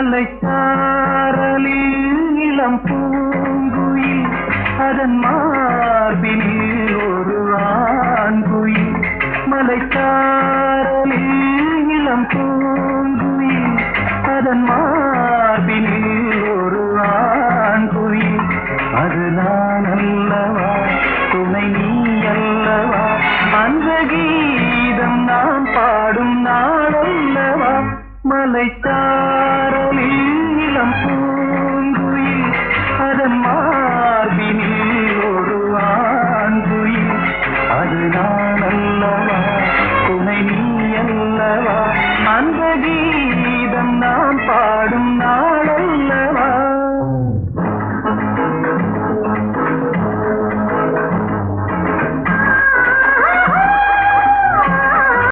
மலைச்சாரலில் இளம் பூங்குயில் அதன் மார்பினில் ஒரு ஆண்குயில் மலைச்சாரலில் இளம் பூங்குயில் அதன் மார்பினில் ஒரு ஆண்குயில் அது நான் அல்லவா துணை நீ அல்லவா அந்த கீதம் நாம் பாடும் நாளல்லவா மலைச்சாரலில் இளம் பூ